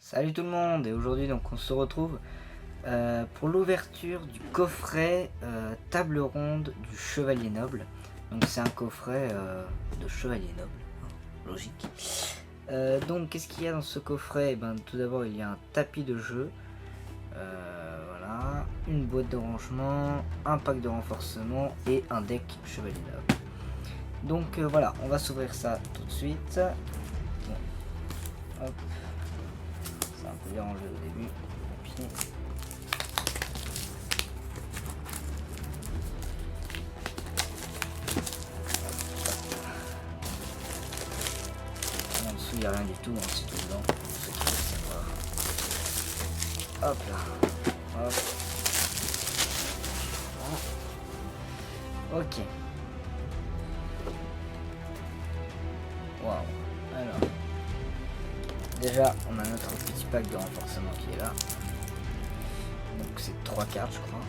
Salut tout le monde, et aujourd'hui donc on se retrouve pour l'ouverture du coffret table ronde du Chevalier Noble. Donc c'est un coffret de Chevalier Noble, hein, logique. Donc qu'est-ce qu'il y a dans ce coffret? Tout d'abord il y a un tapis de jeu, voilà, une boîte de rangement, un pack de renforcement et un deck Chevalier Noble. Donc voilà, on va s'ouvrir ça tout de suite. Bon. Hop. C'est un peu dérangé au début. Et puis... En dessous il n'y a rien du tout, hein, c'est tout dedans. Ceux qui veulent savoir. Hop là. Hop. Voilà. Ok. Waouh. Alors. Déjà, on a notre petit pack de renforcement qui est là. Donc c'est 3 cartes je crois.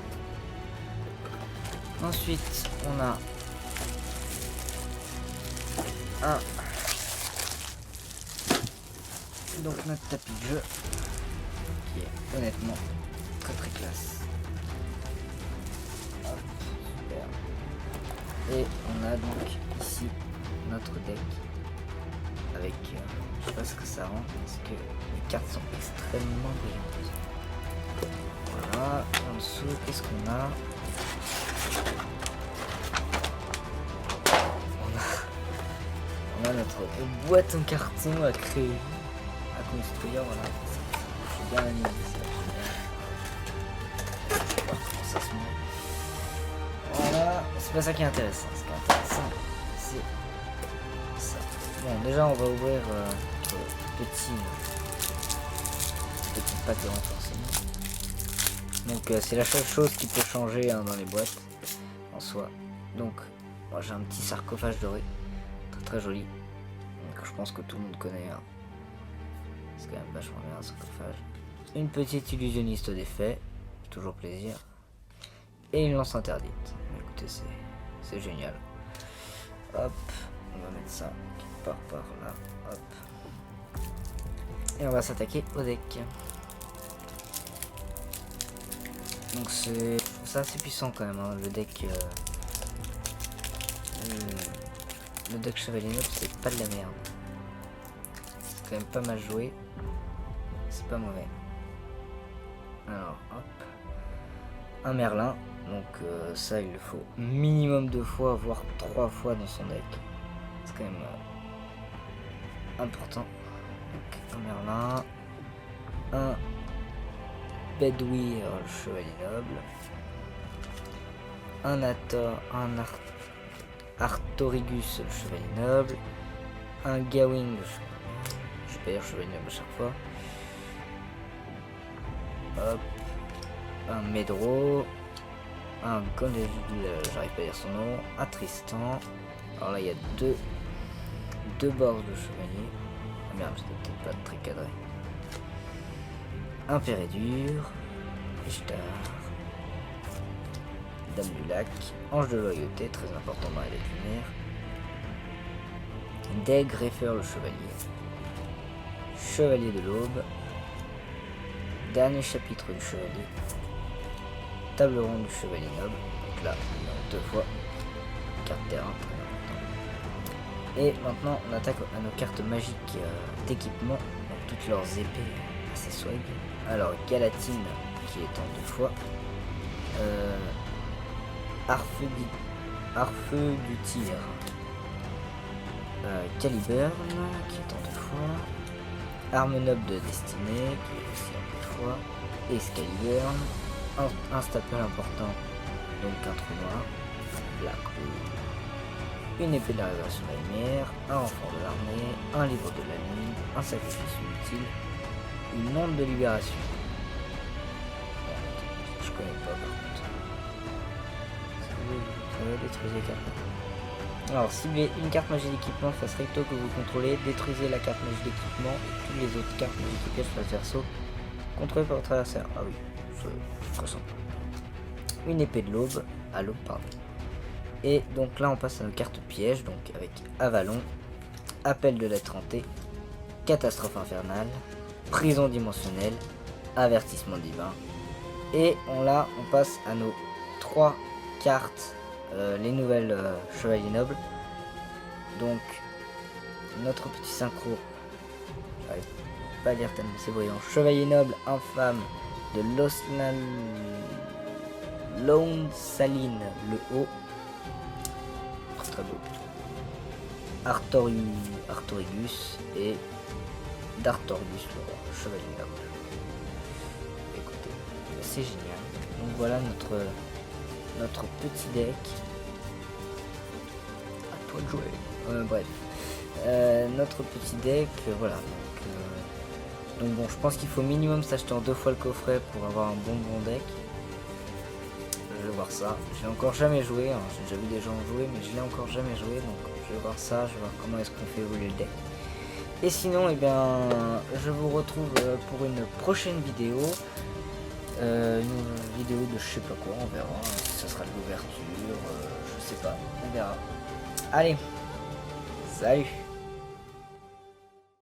Ensuite, on a donc notre tapis de jeu qui est honnêtement très très classe. Hop, super. Et on a donc ici notre deck avec je sais pas ce que ça rend parce que les cartes sont extrêmement brillantes. Voilà, en dessous qu'est-ce qu'on a? On a notre boîte en carton à créer, à construire, voilà. J'ai bien aimé ça. On va voir comment ça se met. Voilà, c'est pas ça qui est intéressant. Ce qui est intéressant, c'est ça. Bon, déjà on va ouvrir notre petit pack de renforcement. Donc c'est la seule chose qui peut changer hein, dans les boîtes en soi. Donc moi j'ai un petit sarcophage doré. Très joli, donc je pense que tout le monde connaît, hein. C'est quand même vachement bien un sarcophage. Une petite illusionniste d'effet, toujours plaisir, et une lance interdite. Écoutez, c'est génial. Hop, on va mettre ça quelque part par là, hop, et on va s'attaquer au deck. Donc c'est assez puissant quand même, hein, le deck. Le deck Chevalier Noble, c'est pas de la merde. C'est quand même pas mal joué. C'est pas mauvais. Alors, hop. Un Merlin. Donc ça, il le faut minimum 2 fois, voire 3 fois dans son deck. C'est quand même important. Donc, un Merlin. Un Bedouir, le Chevalier Noble. Un Hathor, un Artorigus, le Chevalier Noble, un Gawing, je vais pas dire Chevalier Noble à chaque fois, hop, un Medro, un Gondeville, j'arrive pas à dire son nom, un Tristan, alors là il y a deux bords de Chevalier, ah merde j'étais peut-être pas très cadré, un Pérédur, Ishtar, Dame du lac, ange de loyauté, très important dans les decks lunaires. Deg Réfer le chevalier. Chevalier de l'aube. Dernier chapitre du chevalier. Table ronde du chevalier noble. Donc là, on a 2 fois. Carte terrain, très important. Et maintenant, on attaque à nos cartes magiques d'équipement. Donc toutes leurs épées assez swag. Alors, Galatine qui est en 2 fois. Arfeu du tir. Caliburn qui est en 2 fois. Arme noble de destinée qui est aussi en 2 fois. Excaliburn. Un stapel important, donc un trou noir. Blackwood. Une épée de la révélation de la lumière. Un enfant de l'armée. Un livre de la nuit. Un sacrifice inutile. Une onde de libération. Je connais pas par contre. Détruisez cartes. Alors, ciblez une carte magie d'équipement face recto que vous contrôlez, détruisez la carte magie d'équipement et toutes les autres cartes magie d'équipage face verso contrôlées par votre adversaire. Ah oui, c'est très simple. Une épée de l'aube, à l'aube, pardon. Et donc là, on passe à nos cartes pièges, donc avec Avalon, Appel de l'être hanté, Catastrophe infernale, prison dimensionnelle, avertissement divin. Et on passe à nos 3 cartes, les nouvelles chevaliers nobles. Donc notre petit synchro, j'arrive pas à lire tellement c'est brillant. Chevalier noble infâme de Lone Saline le Haut. Très beau. Artorigus et d'Artorius le roi, chevalier noble. Écoutez, c'est génial. Donc voilà notre petit deck. À toi de jouer. Bref. Notre petit deck, voilà. Donc bon, je pense qu'il faut minimum s'acheter en 2 fois le coffret pour avoir un bon deck. Je vais voir ça. J'ai encore jamais joué, hein. J'ai déjà vu des gens jouer, mais je l'ai encore jamais joué, donc je vais voir ça, je vais voir comment est-ce qu'on fait évoluer le deck. Et sinon, eh bien, je vous retrouve pour une prochaine vidéo. Une vidéo de je sais pas quoi, on verra. Si ça sera de l'ouverture, je sais pas, on verra. Allez, salut!